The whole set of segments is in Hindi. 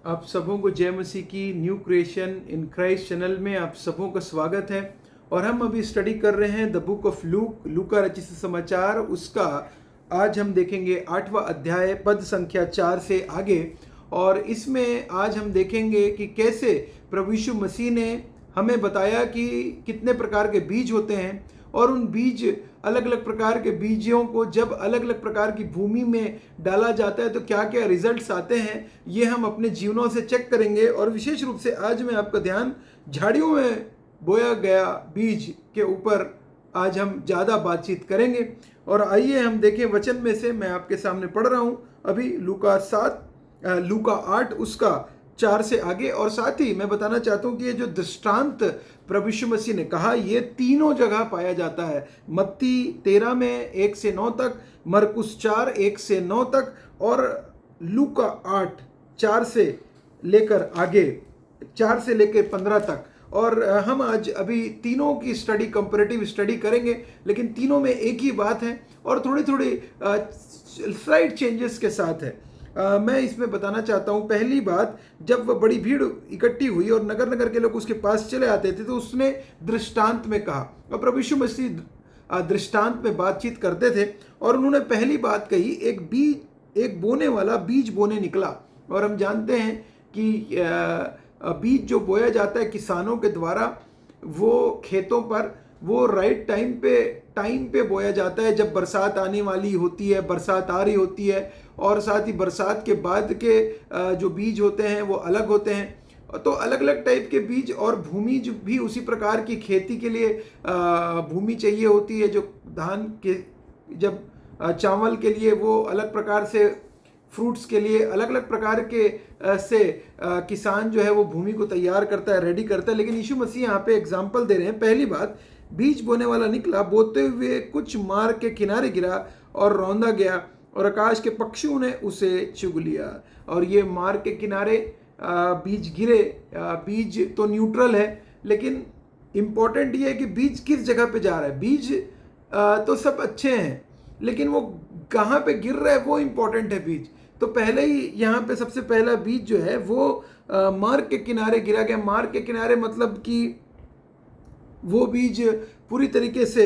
आप सबों को जय मसीह की new creation in Christ channel में आप सबों का स्वागत है। और हम अभी स्टडी कर रहे हैं द बुक ऑफ लूका रचित समाचार। उसका आज हम देखेंगे 8वां अध्याय पद संख्या 4 से आगे। और इसमें आज हम देखेंगे कि कैसे प्रभु यीशु मसीह ने हमें बताया कि कितने प्रकार के बीज होते हैं और उन बीज अलग अलग प्रकार के बीजों को जब अलग अलग प्रकार की भूमि में डाला जाता है तो क्या क्या रिजल्ट्स आते हैं, ये हम अपने जीवनों से चेक करेंगे। और विशेष रूप से आज मैं आपका ध्यान झाड़ियों में बोया गया बीज के ऊपर आज हम ज़्यादा बातचीत करेंगे। और आइए हम देखें वचन में से, मैं आपके सामने पढ़ रहा हूँ अभी लूका 8 उसका 4 से आगे। और साथ ही मैं बताना चाहता हूँ कि ये जो दृष्टांत प्रभु यीशु मसीह ने कहा, ये तीनों जगह पाया जाता है। मत्ती 13 में 1 से 9 तक, मरकुस 4 1 से 9 तक, और लूका 8 4 से लेकर आगे 4 से लेकर 15 तक। और हम आज अभी तीनों की स्टडी, कंपैरेटिव स्टडी करेंगे, लेकिन तीनों में एक ही बात है और थोड़ी थोड़ी स्लाइड चेंजेस के साथ है। मैं इसमें बताना चाहता हूँ, पहली बात, जब वह बड़ी भीड़ इकट्ठी हुई और नगर नगर के लोग उसके पास चले आते थे तो उसने दृष्टांत में कहा। और प्रभु यीशु मसीह दृष्टांत में बातचीत करते थे और उन्होंने पहली बात कही, एक बोने वाला बीज बोने निकला। और हम जानते हैं कि बीज जो बोया जाता है किसानों के द्वारा, वो खेतों पर वो राइट टाइम पे बोया जाता है, जब बरसात आने वाली होती है, बरसात आ रही होती है। और साथ ही बरसात के बाद के जो बीज होते हैं वो अलग होते हैं। तो अलग अलग टाइप के बीज, और भूमि जो भी उसी प्रकार की खेती के लिए भूमि चाहिए होती है। जो धान के, जब चावल के लिए वो अलग प्रकार से, फ्रूट्स के लिए अलग अलग प्रकार के किसान जो है वो भूमि को तैयार करता है, रेडी करता है। लेकिन यीशु मसीह यहाँ पे एग्जाम्पल दे रहे हैं। पहली बात, बीज बोने वाला निकला, बोते हुए कुछ मार्ग के किनारे गिरा और रौंदा गया और आकाश के पक्षियों ने उसे चुग लिया। और ये मार्ग के किनारे बीज गिरे। बीज तो न्यूट्रल है, लेकिन इम्पॉर्टेंट ये है कि बीज किस जगह पे जा रहा है। बीज तो सब अच्छे हैं, लेकिन वो कहाँ पे गिर रहा है वो इम्पॉर्टेंट है बीज। तो पहले ही यहाँ पे सबसे पहला बीज जो है वो मार्ग के किनारे गिरा गया। मार्ग के किनारे मतलब कि वो बीज पूरी तरीके से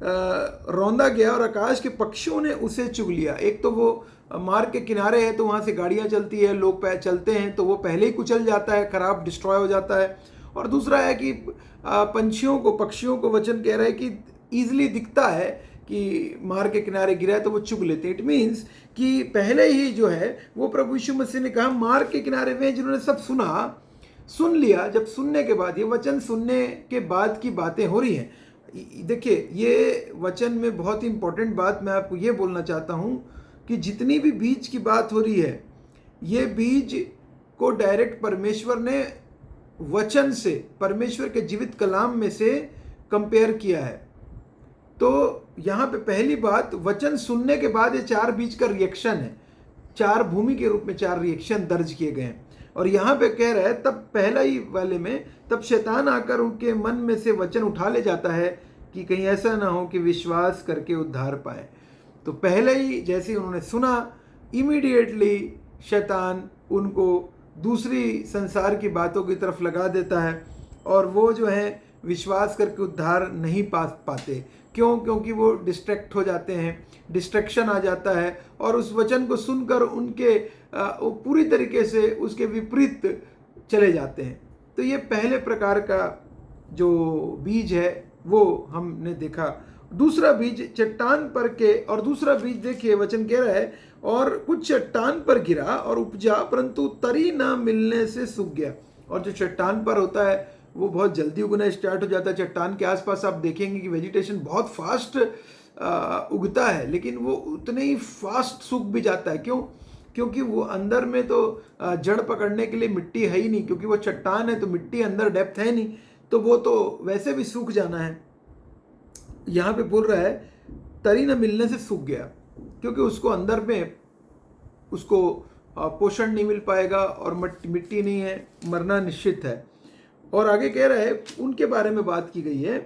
रौंदा गया और आकाश के पक्षियों ने उसे चुग लिया। एक तो वो मार्ग के किनारे है तो वहाँ से गाड़ियाँ चलती है, लोग चलते हैं, तो वो पहले ही कुचल जाता है, खराब, डिस्ट्रॉय हो जाता है। और दूसरा है कि पक्षियों को वचन कह रहा है कि ईजिली दिखता है कि मार्ग के किनारे गिरा है तो वो चुग लेते हैं। इट मीन्स कि पहले ही जो है वो प्रभु यीशु मसीह ने कहा, मार्ग के किनारे वे जिन्होंने सब सुन लिया। जब सुनने के बाद, ये वचन सुनने के बाद की बातें हो रही हैं। देखिए, ये वचन में बहुत ही इंपॉर्टेंट बात मैं आपको ये बोलना चाहता हूँ कि जितनी भी बीज की बात हो रही है, ये बीज को डायरेक्ट परमेश्वर ने वचन से, परमेश्वर के जीवित कलाम में से कंपेयर किया है। तो यहाँ पे पहली बात, वचन सुनने के बाद ये 4 बीज का रिएक्शन है। 4 भूमि के रूप में 4 रिएक्शन दर्ज किए गए हैं। और यहाँ पे कह रहा है, तब पहला ही वाले में, तब शैतान आकर उनके मन में से वचन उठा ले जाता है कि कहीं ऐसा ना हो कि विश्वास करके उद्धार पाए। तो पहले ही जैसे उन्होंने सुना, इमीडिएटली शैतान उनको दूसरी संसार की बातों की तरफ लगा देता है और वो जो है विश्वास करके उद्धार नहीं पाते। क्यों? क्योंकि वो डिस्ट्रैक्ट हो जाते हैं, डिस्ट्रैक्शन आ जाता है और उस वचन को सुनकर उनके पूरी तरीके से उसके विपरीत चले जाते हैं। तो ये पहले प्रकार का जो बीज है वो हमने देखा। दूसरा बीज चट्टान पर के, और दूसरा बीज देखिए वचन कह रहा है, और कुछ चट्टान पर गिरा और उपजा, परंतु तरी ना मिलने से सूख गया। और जो चट्टान पर होता है वो बहुत जल्दी उगना स्टार्ट हो जाता है। चट्टान के आसपास आप देखेंगे कि वेजिटेशन बहुत फास्ट उगता है, लेकिन वो उतने ही फास्ट सूख भी जाता है। क्यों? क्योंकि वो अंदर में तो जड़ पकड़ने के लिए मिट्टी है ही नहीं, क्योंकि वो चट्टान है तो मिट्टी अंदर डेप्थ है नहीं, तो वो तो वैसे भी सूख जाना है। यहाँ पे बोल रहा है तरी न मिलने से सूख गया, क्योंकि उसको अंदर में उसको पोषण नहीं मिल पाएगा और मिट्टी नहीं है, मरना निश्चित है। और आगे कह रहा है, उनके बारे में बात की गई है,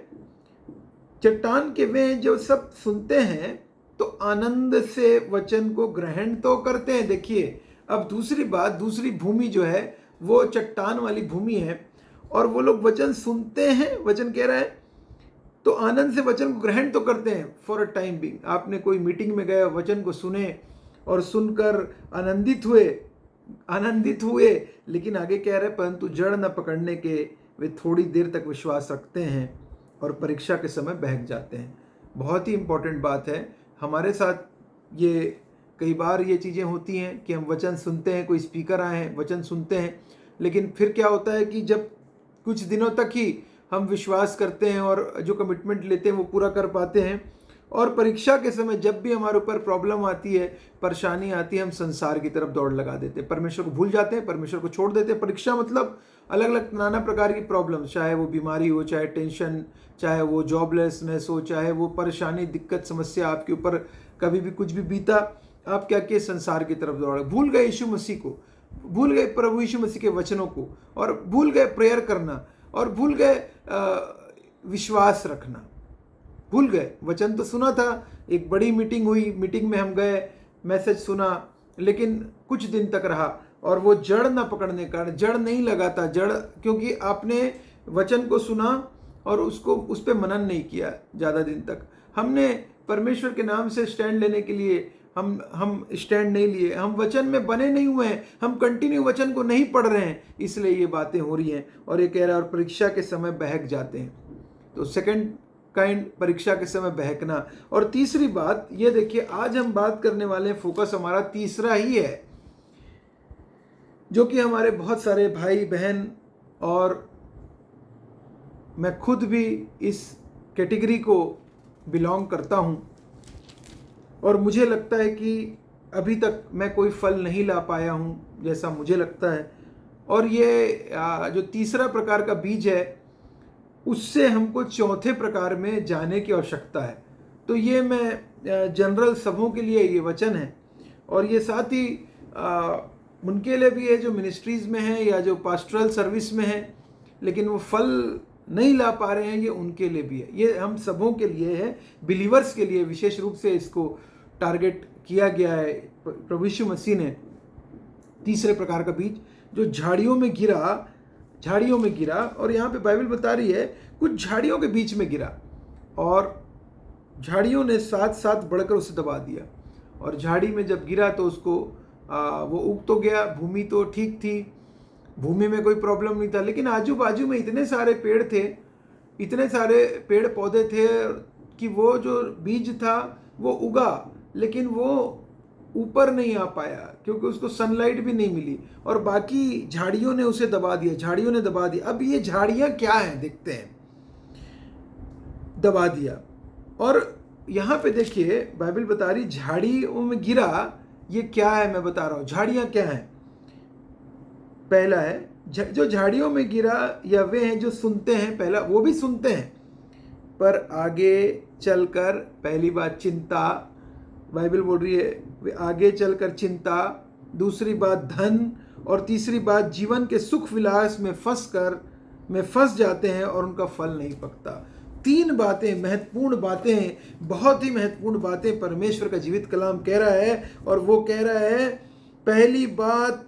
चट्टान के वे जो सब सुनते हैं तो आनंद से वचन को ग्रहण तो करते हैं। देखिए, अब दूसरी बात, दूसरी भूमि जो है वो चट्टान वाली भूमि है, और वो लोग वचन सुनते हैं, वचन कह रहा है, तो आनंद से वचन को ग्रहण तो करते हैं फॉर अ टाइम बिंग। आपने कोई मीटिंग में गए, वचन को सुने और सुनकर आनंदित हुए, लेकिन आगे कह रहे हैं परंतु जड़ न पकड़ने के वे थोड़ी देर तक विश्वास रखते हैं और परीक्षा के समय बहक जाते हैं। बहुत ही इंपॉर्टेंट बात है। हमारे साथ ये कई बार ये चीज़ें होती हैं कि हम वचन सुनते हैं, कोई स्पीकर आए हैं, वचन सुनते हैं, लेकिन फिर क्या होता है कि जब कुछ दिनों तक ही हम विश्वास करते हैं और जो कमिटमेंट लेते हैं वो पूरा कर पाते हैं, और परीक्षा के समय जब भी हमारे ऊपर प्रॉब्लम आती है, परेशानी आती है, हम संसार की तरफ दौड़ लगा देते हैं, परमेश्वर को भूल जाते हैं, परमेश्वर को छोड़ देते हैं। परीक्षा मतलब अलग अलग नाना प्रकार की प्रॉब्लम, चाहे वो बीमारी हो, चाहे टेंशन, चाहे वो जॉबलेसनेस हो, चाहे वो परेशानी, दिक्कत, समस्या आपके ऊपर कभी भी कुछ भी बीता, आप क्या किए, संसार की तरफ दौड़े, भूल गए यीशु मसीह को, भूल गए प्रभु यीशु मसीह के वचनों को, और भूल गए प्रेयर करना, और भूल गए विश्वास रखना, भूल गए। वचन तो सुना था, एक बड़ी मीटिंग हुई, मीटिंग में हम गए, मैसेज सुना, लेकिन कुछ दिन तक रहा, और वो जड़ ना पकड़ने का, जड़ नहीं लगाता, जड़ क्योंकि आपने वचन को सुना और उसको उस पर मनन नहीं किया ज़्यादा दिन तक। हमने परमेश्वर के नाम से स्टैंड लेने के लिए हम स्टैंड नहीं लिए, हम वचन में बने नहीं हुए हैं, हम कंटिन्यू वचन को नहीं पढ़ रहे हैं, इसलिए ये बातें हो रही हैं। और ये कह रहा है और परीक्षा के समय बहक जाते हैं। तो सेकंड काइंड, परीक्षा के समय बहकना। और तीसरी बात ये देखिए, आज हम बात करने वाले हैं, फोकस हमारा तीसरा ही है, जो कि हमारे बहुत सारे भाई बहन और मैं खुद भी इस कैटेगरी को बिलोंग करता हूँ, और मुझे लगता है कि अभी तक मैं कोई फल नहीं ला पाया हूँ जैसा मुझे लगता है। और ये जो तीसरा प्रकार का बीज है, उससे हमको चौथे प्रकार में जाने की आवश्यकता है। तो ये मैं जनरल सबों के लिए ये वचन है, और ये साथ ही उनके लिए भी है जो मिनिस्ट्रीज़ में हैं या जो पास्टरल सर्विस में हैं, लेकिन वो फल नहीं ला पा रहे हैं, ये उनके लिए भी है। ये हम सबों के लिए है, बिलीवर्स के लिए विशेष रूप से इसको टारगेट किया गया है। प्रभु यीशु मसीह ने तीसरे प्रकार का बीज जो झाड़ियों में गिरा, और यहाँ पे बाइबल बता रही है कुछ झाड़ियों के बीच में गिरा, और झाड़ियों ने साथ साथ बढ़कर उसे दबा दिया। और झाड़ी में जब गिरा तो उसको वो उग तो गया, भूमि तो ठीक थी, भूमि में कोई प्रॉब्लम नहीं था, लेकिन आजू बाजू में इतने सारे पेड़ थे, इतने सारे पेड़ पौधे थे कि वो जो बीज था वो उगा, लेकिन वो ऊपर नहीं आ पाया क्योंकि उसको सनलाइट भी नहीं मिली, और बाकी झाड़ियों ने उसे दबा दिया। अब ये झाड़ियाँ क्या हैं देखते हैं, दबा दिया। और यहाँ पे देखिए बाइबल बता रही झाड़ियों में गिरा, ये क्या है मैं बता रहा हूँ। झाड़ियाँ क्या हैं? पहला है जो झाड़ियों में गिरा, या वे हैं जो सुनते हैं, पहला वो भी सुनते हैं पर आगे चलकर, पहली बात चिंता, बाइबल बोल रही है वे आगे चलकर चिंता, दूसरी बात धन, और तीसरी बात जीवन के सुख विलास में फंस जाते हैं और उनका फल नहीं पकता। तीन बातें महत्वपूर्ण बातें, बहुत ही महत्वपूर्ण बातें परमेश्वर का जीवित कलाम कह रहा है। और वो कह रहा है पहली बात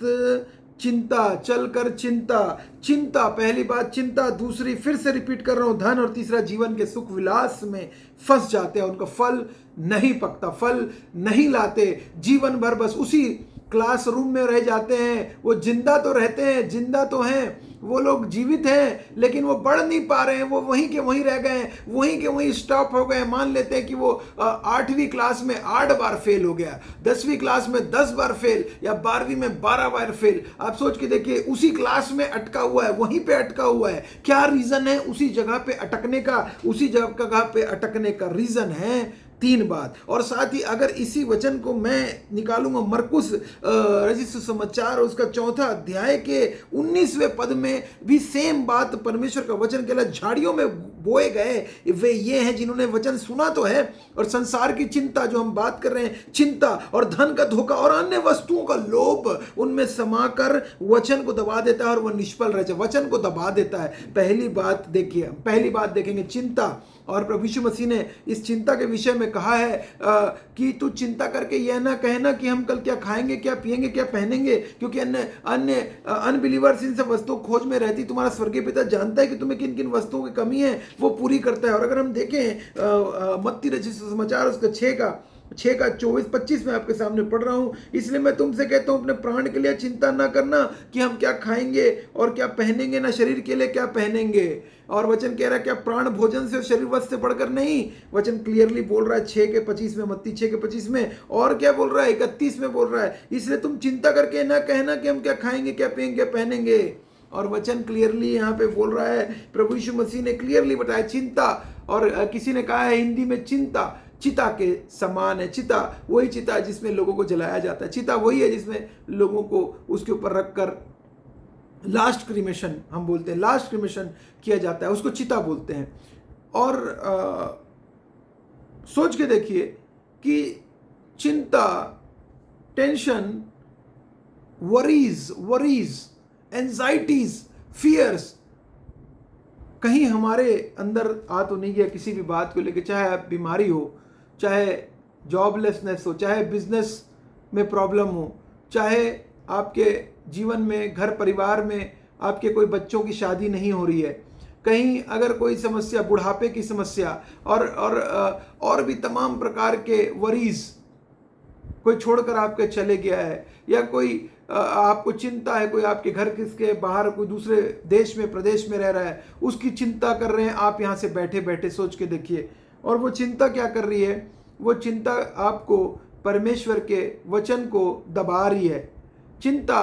चिंता, चलकर चिंता, पहली बात चिंता, दूसरी फिर से रिपीट कर रहा हूं धन, और तीसरा जीवन के सुख विलास में फंस जाते हैं, उनका फल नहीं पकता, फल नहीं लाते, जीवन भर बस उसी क्लासरूम में रह जाते हैं। वो जिंदा तो रहते हैं, जिंदा तो हैं, वो लोग जीवित हैं, लेकिन वो बढ़ नहीं पा रहे हैं, वो वहीं के वहीं रह गए, वहीं के वहीं स्टॉप हो गए। मान लेते हैं कि वो 8वीं क्लास में 8 बार फेल हो गया, 10वीं क्लास में 10 बार फेल, या 12वीं में 12 बार फेल। आप सोच के देखिए, उसी क्लास में अटका हुआ है, वहीं पे अटका हुआ है। क्या रीजन है उसी जगह पे अटकने का? उसी जगह पे अटकने का रीजन है तीन बात। और साथ ही अगर इसी वचन को मैं निकालूंगा मरकुस रचित सुसमाचार उसका 4 अध्याय के 19वें पद में भी सेम बात परमेश्वर का वचन कहला, झाड़ियों में बोए गए वे ये हैं जिन्होंने वचन सुना तो है, और संसार की चिंता जो हम बात कर रहे हैं, चिंता और धन का धोखा और अन्य वस्तुओं का लोभ उनमें समाकर वचन को दबा देता है और वह निष्फल रह जाए, वचन को दबा देता है। पहली बात देखेंगे चिंता, और प्रभु यीशु मसीह ने इस चिंता के विषय में कहा है कि तू चिंता करके यह ना कहना कि हम कल क्या खाएंगे, क्या पिएंगे, क्या पहनेंगे, क्योंकि अन्य अन्य अनबिलीवर्स इन सब वस्तुओं खोज में रहती। तुम्हारा स्वर्गीय पिता जानता है कि तुम्हें किन किन वस्तुओं की कमी है, वो पूरी करता है। और अगर हम देखें मत्ती रचित सुसमाचार उसका 6:24-25 में आपके सामने पढ़ रहा हूं, इसलिए मैं तुमसे कहता हूं अपने प्राण के लिए चिंता ना करना कि हम क्या खाएंगे और क्या पहनेंगे, ना शरीर के लिए क्या पहनेंगे। और वचन कह रहा है क्या प्राण भोजन से और शरीर वस्त्र से बढ़कर नहीं। वचन क्लियरली बोल रहा है 6:25 में, मत्ती 6:25 में। और क्या बोल रहा है 31 में बोल रहा है, इसलिए तुम चिंता करके ना कहना कि हम क्या खाएंगे, क्या पिएंगे, क्या पहनेंगे। और वचन क्लियरली यहाँ पे बोल रहा है, प्रभु यीशु मसीह ने क्लियरली बताया चिंता। और किसी ने कहा है हिंदी में चिता के समान है। चिता वही चिता है जिसमें लोगों को जलाया जाता है। चिता वही है जिसमें लोगों को उसके ऊपर रखकर लास्ट क्रिमेशन, हम बोलते हैं लास्ट क्रिमेशन किया जाता है, उसको चिता बोलते हैं। और सोच के देखिए कि चिंता, टेंशन, वरीज, एंजाइटीज, फियर्स कहीं हमारे अंदर आ तो नहीं गया किसी भी बात को लेकर, चाहे आप बीमारी हो, चाहे जॉबलेसनेस हो, चाहे बिजनेस में प्रॉब्लम हो, चाहे आपके जीवन में, घर परिवार में आपके कोई बच्चों की शादी नहीं हो रही है, कहीं अगर कोई समस्या, बुढ़ापे की समस्या और भी तमाम प्रकार के वरीज, कोई छोड़कर आपके चले गया है, या कोई आपको चिंता है, कोई आपके घर किसके बाहर कोई दूसरे देश में, प्रदेश में रह रहा है, उसकी चिंता कर रहे हैं आप यहाँ से बैठे बैठे। सोच के देखिए, और वो चिंता क्या कर रही है, वो चिंता आपको परमेश्वर के वचन को दबा रही है। चिंता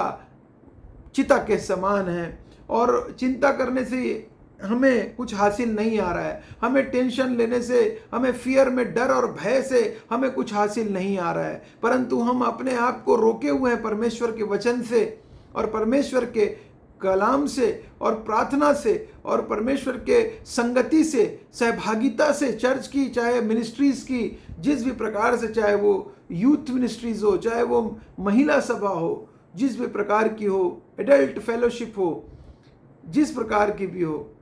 चिता के समान है, और चिंता करने से हमें कुछ हासिल नहीं आ रहा है। हमें टेंशन लेने से, हमें फियर में, डर और भय से हमें कुछ हासिल नहीं आ रहा है, परंतु हम अपने आप को रोके हुए हैं परमेश्वर के वचन से और परमेश्वर के कलाम से और प्रार्थना से और परमेश्वर के संगति से, सहभागिता से, चर्च की चाहे मिनिस्ट्रीज की, जिस भी प्रकार से, चाहे वो यूथ मिनिस्ट्रीज हो, चाहे वो महिला सभा हो, जिस भी प्रकार की हो, एडल्ट फेलोशिप हो, जिस प्रकार की भी हो,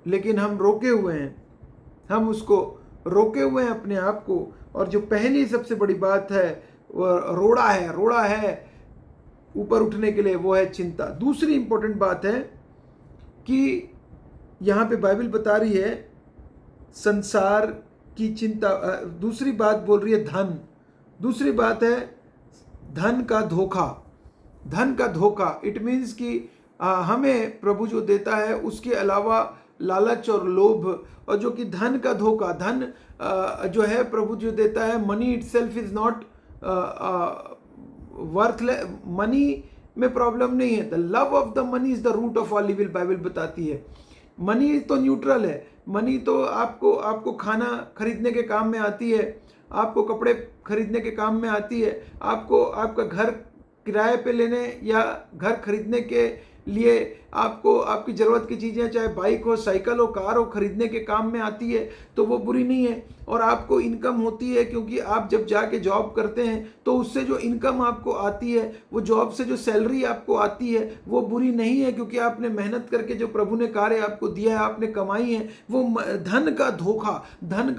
लेकिन हम रोके हुए हैं, हम उसको रोके हुए हैं अपने आप को। और जो पहली सबसे बड़ी बात है वो रोड़ा है ऊपर उठने के लिए, वो है चिंता। दूसरी इंपॉर्टेंट बात है कि यहाँ पे बाइबल बता रही है संसार की चिंता। दूसरी बात बोल रही है धन। दूसरी बात है धन का धोखा। इट मीन्स कि हमें प्रभु जो देता है उसके अलावा लालच और लोभ, और जो कि धन का धोखा। धन जो है प्रभु जो देता है, money itself is not worthless. Money में प्रॉब्लम नहीं है। The love of the money is the root of all evil, Bible बताती है। मनी तो न्यूट्रल है। मनी तो आपको खाना खरीदने के काम में आती है, आपको कपड़े खरीदने के काम में आती है, आपको आपका घर किराए पे लेने या घर खरीदने के लिए आपको आपकी ज़रूरत की चीज़ें, चाहे बाइक हो, साइकिल हो, कार हो, खरीदने के काम में आती है, तो वो बुरी नहीं है। और आपको इनकम होती है, क्योंकि आप जब जाके जॉब करते हैं तो उससे जो इनकम आपको आती है, वो जॉब से जो सैलरी आपको आती है, वो बुरी नहीं है, क्योंकि आपने मेहनत करके जो प्रभु ने कार्य आपको दिया है, आपने कमाई है। वो धन का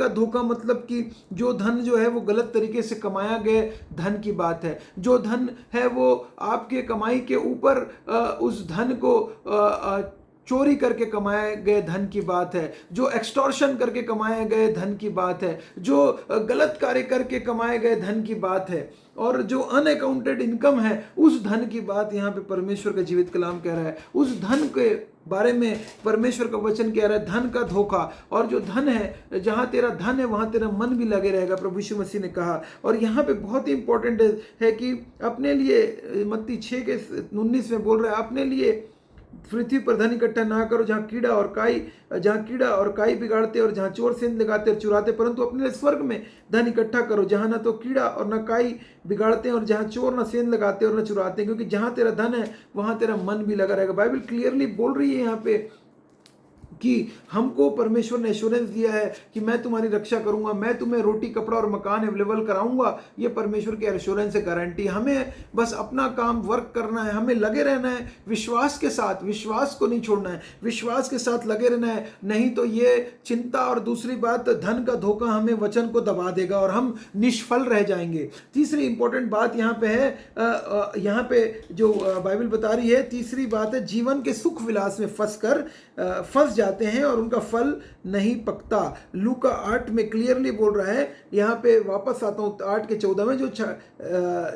धोखा मतलब कि जो धन जो है वो गलत तरीके से कमाया गया धन की बात है। जो धन है वो आपके कमाई के ऊपर उस धन को चोरी करके कमाए गए धन की बात है, जो एक्सटॉर्शन करके कमाए गए धन की बात है, जो गलत कार्य करके कमाए गए धन की बात है, और जो अनअकाउंटेड इनकम है उस धन की बात यहाँ पे परमेश्वर का जीवित कलाम कह रहा है। उस धन के बारे में परमेश्वर का वचन कह रहा है, धन का धोखा। और जो धन है, जहाँ तेरा धन है वहाँ तेरा मन भी लगे रहेगा, प्रभु यीशु मसीह ने कहा। और यहाँ पे बहुत ही इंपॉर्टेंट है कि अपने लिए, मत्ती 6:19 में बोल रहा है, अपने लिए पृथ्वी पर धन इकट्ठा ना करो जहाँ कीड़ा और काई बिगाड़ते और जहाँ चोर सेंध लगाते और चुराते, परंतु अपने लिए स्वर्ग में धन इकट्ठा करो जहाँ ना तो कीड़ा और ना काई बिगाड़ते हैं और जहाँ चोर ना सेंध लगाते और ना चुराते हैं, क्योंकि जहाँ तेरा धन है वहाँ तेरा मन भी लगा रहेगा। बाइबल क्लियरली बोल रही है यहाँ पे कि हमको परमेश्वर ने एश्योरेंस दिया है कि मैं तुम्हारी रक्षा करूंगा, मैं तुम्हें रोटी कपड़ा और मकान अवेलेबल कराऊंगा। ये परमेश्वर की एश्योरेंस है, गारंटी। हमें बस अपना काम वर्क करना है, हमें लगे रहना है विश्वास के साथ, विश्वास को नहीं छोड़ना है, विश्वास के साथ लगे रहना है। नहीं तो ये चिंता और दूसरी बात धन का धोखा हमें वचन को दबा देगा और हम निष्फल रह जाएंगे। तीसरी इंपॉर्टेंट बात यहाँ पे है, यहाँ पे जो बाइबल बता रही है, तीसरी बात है जीवन के सुख विलास में फंस जाते हैं और उनका फल नहीं पकता। लूका 8 में क्लियरली बोल रहा है, यहाँ पे वापस आता हूँ 8 के 14 में,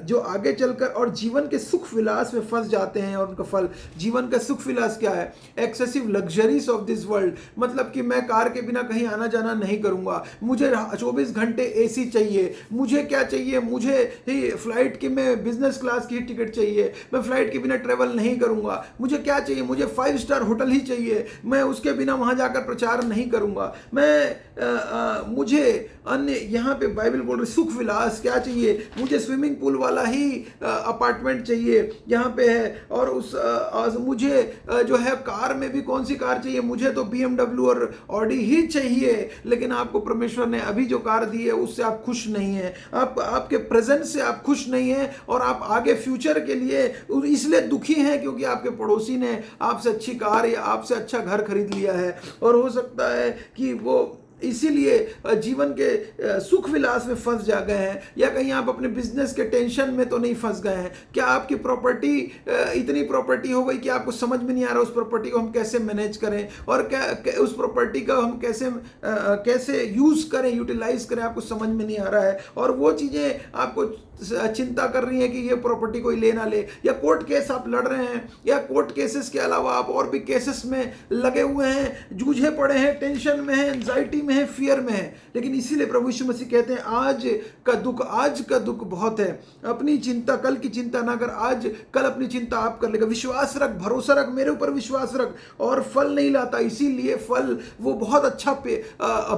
जो आगे चलकर और जीवन के सुख विलास में फंस जाते हैं और उनका फल। जीवन का सुख विलास क्या है? Excessive luxuries of this world, मतलब कि मैं कार के बिना कहीं आना जाना नहीं करूंगा, मुझे 24 घंटे एसी चाहिए, मुझे क्या चाहिए, मुझे ही फ्लाइट की, मैं बिजनेस क्लास की टिकट चाहिए, मैं फ्लाइट के बिना ट्रेवल नहीं करूंगा, मुझे क्या चाहिए, मुझे 5 स्टार होटल ही चाहिए, मैं उसके बिना वहां जाकर प्रचार नहीं करूंगा, मुझे अन्य, यहाँ पे बाइबल बोल रही सुख विलास क्या चाहिए, मुझे स्विमिंग पूल वाला ही अपार्टमेंट चाहिए यहाँ पे है, और मुझे जो है कार में भी कौन सी कार चाहिए, मुझे तो BMW और ऑडी ही चाहिए। लेकिन आपको परमेश्वर ने अभी जो कार दी है उससे आप खुश नहीं हैं, आपके प्रेजेंट से आप खुश नहीं हैं, और आप आगे फ्यूचर के लिए इसलिए दुखी हैं क्योंकि आपके पड़ोसी ने आपसे अच्छी कार या आपसे अच्छा घर खरीद लिया है, और हो सकता है कि वो इसीलिए जीवन के सुख विलास में फंस जा गए हैं। या कहीं आप अपने बिजनेस के टेंशन में तो नहीं फंस गए हैं? क्या आपकी प्रॉपर्टी, इतनी प्रॉपर्टी हो गई कि आपको समझ में नहीं आ रहा उस प्रॉपर्टी को हम कैसे मैनेज करें, और क्या उस प्रॉपर्टी का हम कैसे यूज करें, यूटिलाइज करें, आपको समझ में नहीं आ रहा है, और वो चीजें आपको चिंता कर रही है कि ये प्रॉपर्टी कोई ले ना ले, या कोर्ट केस आप लड़ रहे हैं, या कोर्ट केसेस के अलावा आप और भी केसेस में लगे हुए हैं, जूझे पड़े हैं, टेंशन में हैं, एंजाइटी में हैं, फियर में हैं। लेकिन इसीलिए प्रभु यीशु मसीह कहते हैं आज का दुख बहुत है, अपनी चिंता कल की चिंता ना कर, आज कल अपनी चिंता आप कर लेगा। विश्वास रख, भरोसा रख, मेरे ऊपर विश्वास रख, और फल नहीं लाता। इसीलिए फल, वो बहुत अच्छा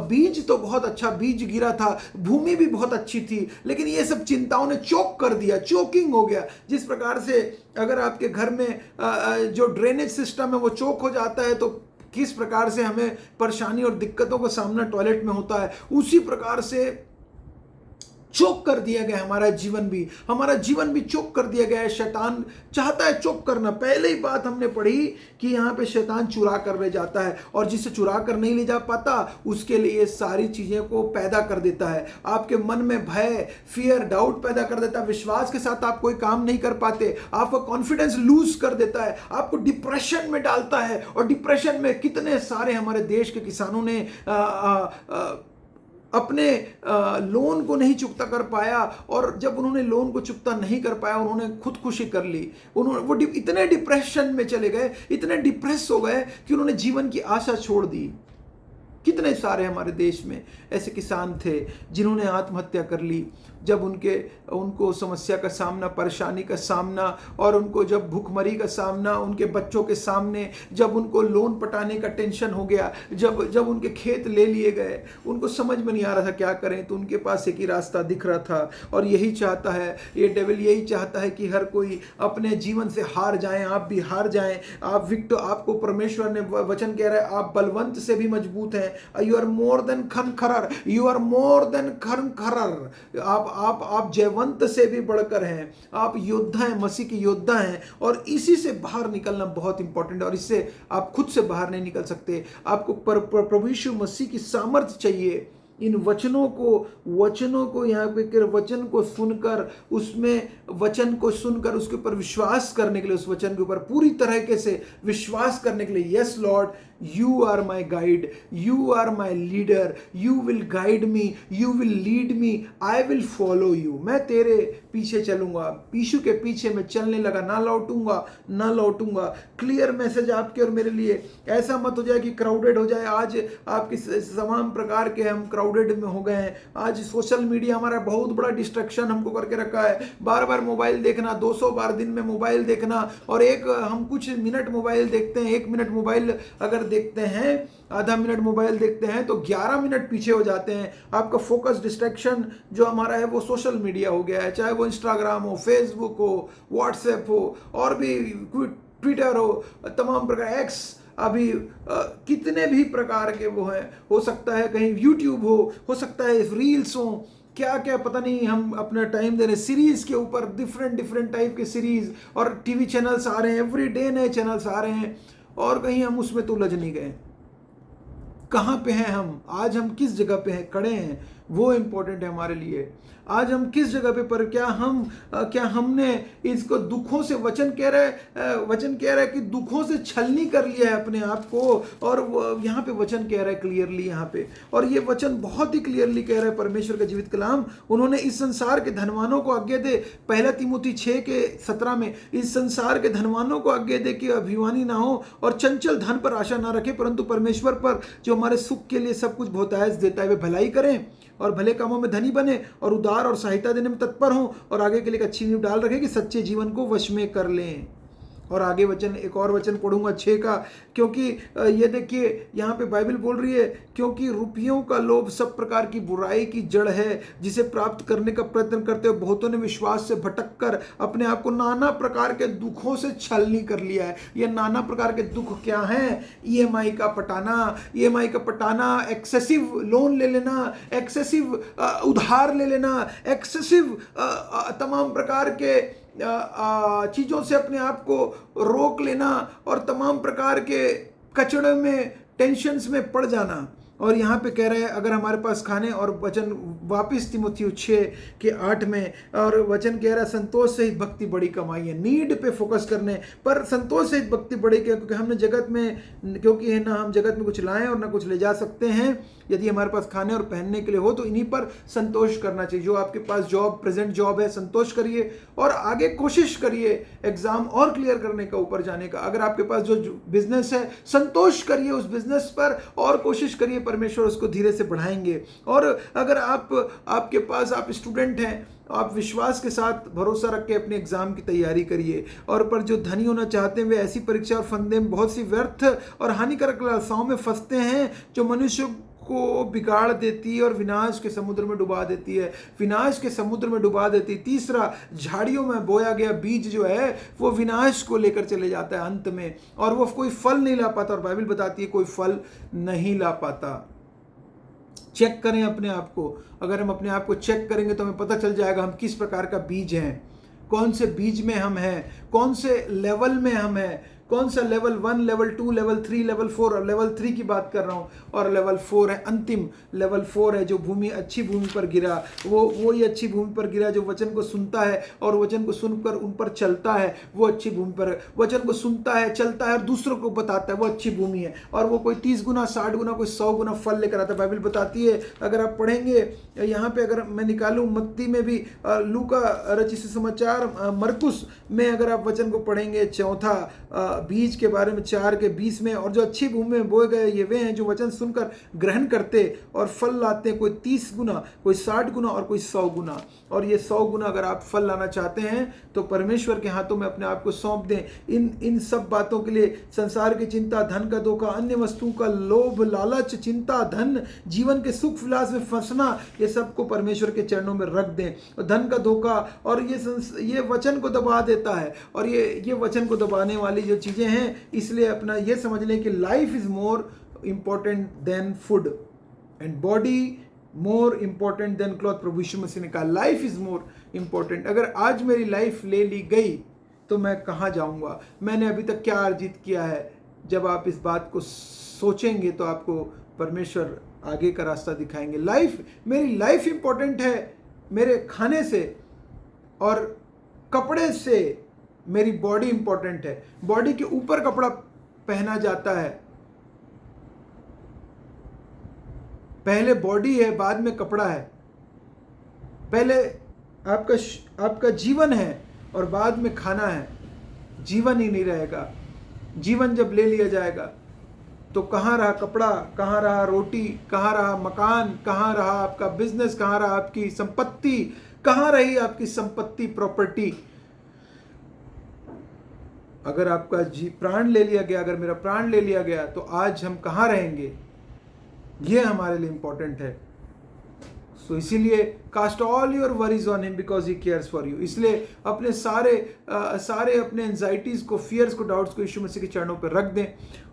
बीज, तो बहुत अच्छा बीज गिरा था, भूमि भी बहुत अच्छी थी, लेकिन ये सब चिंताओं ने चोक कर दिया, चोकिंग हो गया। जिस प्रकार से अगर आपके घर में जो ड्रेनेज सिस्टम है वो चोक हो जाता है, तो किस प्रकार से हमें परेशानी और दिक्कतों का सामना टॉयलेट में होता है, उसी प्रकार से चोक कर दिया गया हमारा जीवन भी चोक कर दिया गया है। शैतान चाहता है चोक करना। पहले ही बात हमने पढ़ी कि यहाँ पे शैतान चुरा कर ले जाता है, और जिसे चुरा कर नहीं ले जा पाता उसके लिए सारी चीजें को पैदा कर देता है। आपके मन में भय, फियर, डाउट पैदा कर देता है, विश्वास के साथ आप कोई काम नहीं कर पाते, आपका कॉन्फिडेंस लूज कर देता है, आपको डिप्रेशन में डालता है। और डिप्रेशन में कितने सारे हमारे देश के किसानों ने अपने लोन को नहीं चुकता कर पाया, और जब उन्होंने लोन को चुकता नहीं कर पाया उन्होंने खुदकुशी कर ली। वो इतने डिप्रेशन में चले गए, इतने डिप्रेस हो गए कि उन्होंने जीवन की आशा छोड़ दी। कितने सारे हमारे देश में ऐसे किसान थे जिन्होंने आत्महत्या कर ली, जब उनको समस्या का सामना, परेशानी का सामना, और उनको जब भूखमरी का सामना, उनके बच्चों के सामने, जब उनको लोन पटाने का टेंशन हो गया, जब उनके खेत ले लिए गए, उनको समझ में नहीं आ रहा था क्या करें, तो उनके पास एक ही रास्ता दिख रहा था। और यही चाहता है ये डेविल, यही चाहता है कि हर कोई अपने जीवन से हार जाए, आप भी हार जाएं। आपको परमेश्वर ने वचन कह रहा है आप बलवंत से भी मजबूत हैं। You are more than conquerors, you are more than conquerors. आप जयवंत से भी बढ़कर हैं, आप योद्धा हैं, मसीह की योद्धा हैं। और इसी से बाहर निकलना बहुत इंपॉर्टेंट है, और इससे आप खुद से बाहर नहीं निकल सकते। आपको प्रभु यीशु मसीह की सामर्थ्य चाहिए। इन वचनों को यहाँ पे वचन को सुनकर, उसमें वचन को सुनकर उसके ऊपर विश्वास करने के लिए, उस वचन के ऊपर पूरी तरीके से विश्वास करने के लिए, yes Lord you are my guide, you are my leader, you will guide me, you will lead me, I will follow you. मैं तेरे पीछे चलूंगा, यीशु के पीछे मैं चलने लगा, ना लौटूंगा। क्लियर मैसेज आपके और मेरे लिए। ऐसा मत हो जाए कि क्राउडेड हो जाए। आज आपकी तमाम प्रकार के हम क्राउडेड में हो गए हैं। आज सोशल मीडिया हमारा बहुत बड़ा डिस्ट्रैक्शन हमको करके रखा है। बार बार मोबाइल देखना, 200 बार दिन में मोबाइल देखना, और हम कुछ मिनट मोबाइल देखते हैं, 1 मिनट मोबाइल अगर देखते हैं, आधा मिनट मोबाइल देखते हैं तो 11 मिनट पीछे हो जाते हैं। आपका फोकस, डिस्ट्रैक्शन जो हमारा है वो सोशल मीडिया हो गया है, चाहे वो इंस्टाग्राम हो, फेसबुक हो, व्हाट्सएप हो, और भी ट्विटर हो, तमाम प्रकार, एक्स, अभी कितने भी प्रकार के वो हैं, हो सकता है कहीं यूट्यूब हो सकता है रील्स हो, क्या क्या पता नहीं, हम अपना टाइम दे रहे सीरीज के ऊपर, डिफरेंट डिफरेंट टाइप के सीरीज, और टीवी चैनल्स आ रहे हैं, एवरी डे नए चैनल्स आ रहे हैं, और कहीं हम उसमें तो उलझ नहीं गए। कहाँ पे हैं हम आज, हम किस जगह पे हैं, खड़े हैं, वो इम्पोर्टेंट है हमारे लिए। आज हम किस जगह पे, पर क्या हमने इसको दुखों से, वचन कह रहा है कि दुखों से छलनी कर लिया है अपने आप को, और यहाँ पे वचन कह रहा है क्लियरली यहाँ पे, और ये वचन बहुत ही क्लियरली कह रहा है परमेश्वर का जीवित कलाम। उन्होंने इस संसार के धनवानों को आज्ञा दे, 1 तीमुथी 6:17 में, इस संसार के धनवानों को आज्ञा दे कि अभिमानी ना हो और चंचल धन पर आशा ना रखे, परंतु परमेश्वर पर जो हमारे सुख के लिए सब कुछ बहुतायत देता है, वे भलाई करें और भले कामों में धनी बने और उदार और सहायता देने में तत्पर हों, और आगे के लिए एक अच्छी नींव डाल रखें कि सच्चे जीवन को वश में कर लें। और आगे वचन, एक और वचन पढ़ूंगा 6 का, क्योंकि ये देखिए यहाँ पे बाइबल बोल रही है, क्योंकि रुपयों का लोभ सब प्रकार की बुराई की जड़ है, जिसे प्राप्त करने का प्रयत्न करते हुए बहुतों ने विश्वास से भटक कर अपने आप को नाना प्रकार के दुखों से छलनी कर लिया है। ये नाना प्रकार के दुख क्या हैं? ईएमआई का पटाना, एक्सेसिव लोन ले लेना, एक्सेसिव उधार ले लेना, एक्सेसिव तमाम प्रकार के चीज़ों से अपने आप को रोक लेना, और तमाम प्रकार के कचड़े में, टेंशन्स में पड़ जाना। और यहाँ पे कह रहे हैं अगर हमारे पास खाने, और वचन वापिस तीमुथियुस 6:8 में, और वचन कह रहा है संतोष सहित भक्ति बड़ी कमाई है। नीड पे फोकस करने पर संतोष सहित भक्ति बड़ी, क्योंकि हमने जगत में, क्योंकि है ना हम जगत में कुछ लाएं और ना कुछ ले जा सकते हैं। यदि हमारे पास खाने और पहनने के लिए हो तो इन्हीं पर संतोष करना चाहिए। जो आपके पास जॉब, प्रेजेंट जॉब है, संतोष करिए और आगे कोशिश करिए एग्जाम और क्लियर करने का, ऊपर जाने का। अगर आपके पास जो बिजनेस है, संतोष करिए उस बिजनेस पर और कोशिश करिए, परमेश्वर उसको धीरे से बढ़ाएंगे। और अगर आपके पास, आप स्टूडेंट हैं, आप विश्वास के साथ भरोसा रख के अपने एग्जाम की तैयारी करिए। और पर जो धनी होना चाहते हैं वे ऐसी परीक्षा और फंदे में बहुत सी व्यर्थ और हानिकारक लालसाओं में फंसते हैं, जो मनुष्य को बिगाड़ देती है और विनाश के समुद्र में डुबा देती है। तीसरा, झाड़ियों में बोया गया बीज जो है वो विनाश को लेकर चले जाता है अंत में, और वो कोई फल नहीं ला पाता, और बाइबल बताती है कोई फल नहीं ला पाता। चेक करें अपने आप को। अगर हम अपने आप को चेक करेंगे तो हमें पता चल जाएगा हम किस प्रकार का बीज हैं, कौन से बीज में हम हैं, कौन से लेवल में हम हैं, कौन सा लेवल 1, लेवल 2, लेवल 3, लेवल 4, और लेवल 3 की बात कर रहा हूँ। और लेवल 4 है अंतिम, लेवल 4 है जो भूमि, अच्छी भूमि पर गिरा, वो ही अच्छी भूमि पर गिरा जो वचन को सुनता है और वचन को सुनकर उन पर चलता है, वो अच्छी भूमि पर। वचन को सुनता है, चलता है और दूसरों को बताता है, वो अच्छी भूमि है। और वो कोई 30 गुना, 60 गुना, कोई 100 गुना फल लेकर आता है। बाइबल बताती है, अगर आप पढ़ेंगे यहाँ पे, अगर मैं निकालूँ मत्ती में भी, लूका रचित सुसमाचार, मरकुस में अगर आप वचन को पढ़ेंगे, चौथा बीज के बारे में 4:20 में, और जो अच्छी भूमि में बोए गए ये वे हैं जो वचन सुनकर ग्रहण करते और फल लाते हैं, कोई 30 गुना, कोई 60 गुना और कोई 100 गुना। और ये 100 गुना अगर आप फल लाना चाहते हैं तो परमेश्वर के हाथों में अपने आप को सौंप दें। इन सब बातों के लिए, संसार की चिंता, धन का धोखा, अन्य वस्तुओं का लोभ, लालच, चिंता, धन, जीवन के सुख विलास में फंसना, ये सबको परमेश्वर के चरणों में रख दें। और धन का धोखा, और ये वचन को दबा देता है, और ये वचन को दबाने वाली जो चीजें हैं, इसलिए अपना ये समझ लें कि life is more important than food and body more important than cloth. प्रभु यीशु मसीह ने कहा लाइफ इज मोर इंपॉर्टेंट। अगर आज मेरी लाइफ ले ली गई तो मैं कहाँ जाऊंगा, मैंने अभी तक क्या अर्जित किया है। जब आप इस बात को सोचेंगे तो आपको परमेश्वर आगे का रास्ता दिखाएंगे। मेरी लाइफ इंपॉर्टेंट है मेरे खाने से और कपड़े से, मेरी बॉडी इंपॉर्टेंट है। बॉडी के ऊपर कपड़ा पहना जाता है, पहले बॉडी है, बाद में कपड़ा है। पहले आपका जीवन है और बाद में खाना है। जीवन ही नहीं रहेगा। जीवन जब ले लिया जाएगा तो कहाँ रहा कपड़ा, कहाँ रहा रोटी, कहाँ रहा मकान, कहाँ रहा आपका बिजनेस, कहाँ रहा आपकी संपत्ति, कहाँ रही आपकी संपत्ति, प्रॉपर्टी। अगर आपका प्राण ले लिया गया, अगर मेरा प्राण ले लिया गया तो आज हम कहाँ रहेंगे, ये हमारे लिए इंपॉर्टेंट है। सो इसीलिए cast all your worries on him because he cares for you. इसलिए अपने सारे अपने एंजाइटीज को, फियर्स को, डाउट्स को यीशु मसीह के चरणों पर रख दें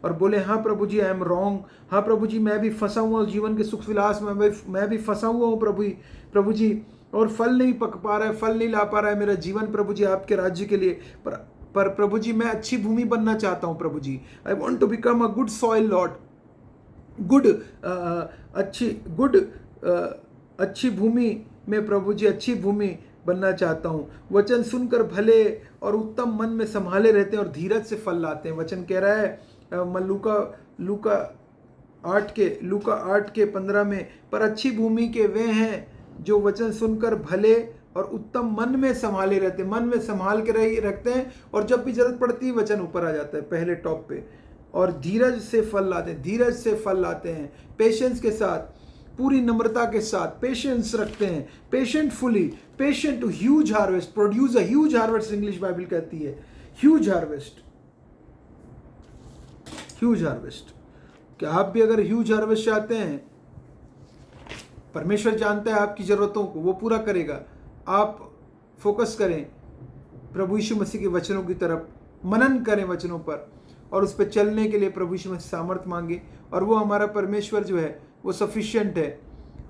और बोले, हाँ प्रभु जी, आई एम रॉन्ग। हाँ प्रभु जी, मैं भी फंसा हुआ हूँ जीवन के सुख विलास में, मैं भी फंसा हुआ हूँ प्रभु जी, और फल नहीं पक पा रहा है, फल नहीं ला पा रहा है मेरा जीवन प्रभु जी आपके राज्य के लिए। पर प्रभु जी, मैं अच्छी भूमि बनना चाहता हूँ प्रभु जी। I want to become a good soil lord, अच्छी भूमि में प्रभु जी, अच्छी भूमि बनना चाहता हूँ। वचन सुनकर भले और उत्तम मन में संभाले रहते हैं और धीरज से फल लाते हैं। वचन कह रहा है लूका 8:15 में, पर अच्छी भूमि के वे हैं जो वचन सुनकर भले और उत्तम मन में संभाले रहते हैं, मन में संभाल के रखते हैं, और जब भी जरूरत पड़ती है वचन ऊपर आ जाता है पहले टॉप पे, और धीरज से फल लाते हैं, पेशेंस के साथ, पूरी नम्रता के साथ पेशेंस रखते हैं, patiently, patient to huge harvest, produce a huge harvest, English Bible कहती है ह्यूज हार्वेस्ट। क्या आप भी अगर ह्यूज हार्वेस्ट चाहते हैं, परमेश्वर जानता है आपकी जरूरतों को, वो पूरा करेगा। आप फोकस करें प्रभु यीशु मसीह के वचनों की तरफ, मनन करें वचनों पर, और उस पर चलने के लिए प्रभु यीशु मसीह सामर्थ मांगे, और वो हमारा परमेश्वर जो है वो सफिशिएंट है,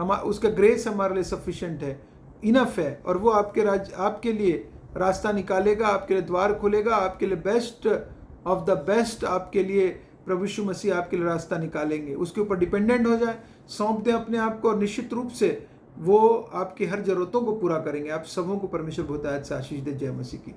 उसका ग्रेस हमारे लिए सफिशिएंट है, इनफ है, और वो आपके लिए रास्ता निकालेगा, आपके लिए द्वार खोलेगा, आपके लिए बेस्ट ऑफ द बेस्ट, आपके लिए प्रभु यीशु मसीह आपके लिए रास्ता निकालेंगे। उसके ऊपर डिपेंडेंट हो जाए, सौंप दें अपने आप को, और निश्चित रूप से वो आपकी हर जरूरतों को पूरा करेंगे। आप सबों को परमेश्वर बहुत आशीष दे। जय मसीह की।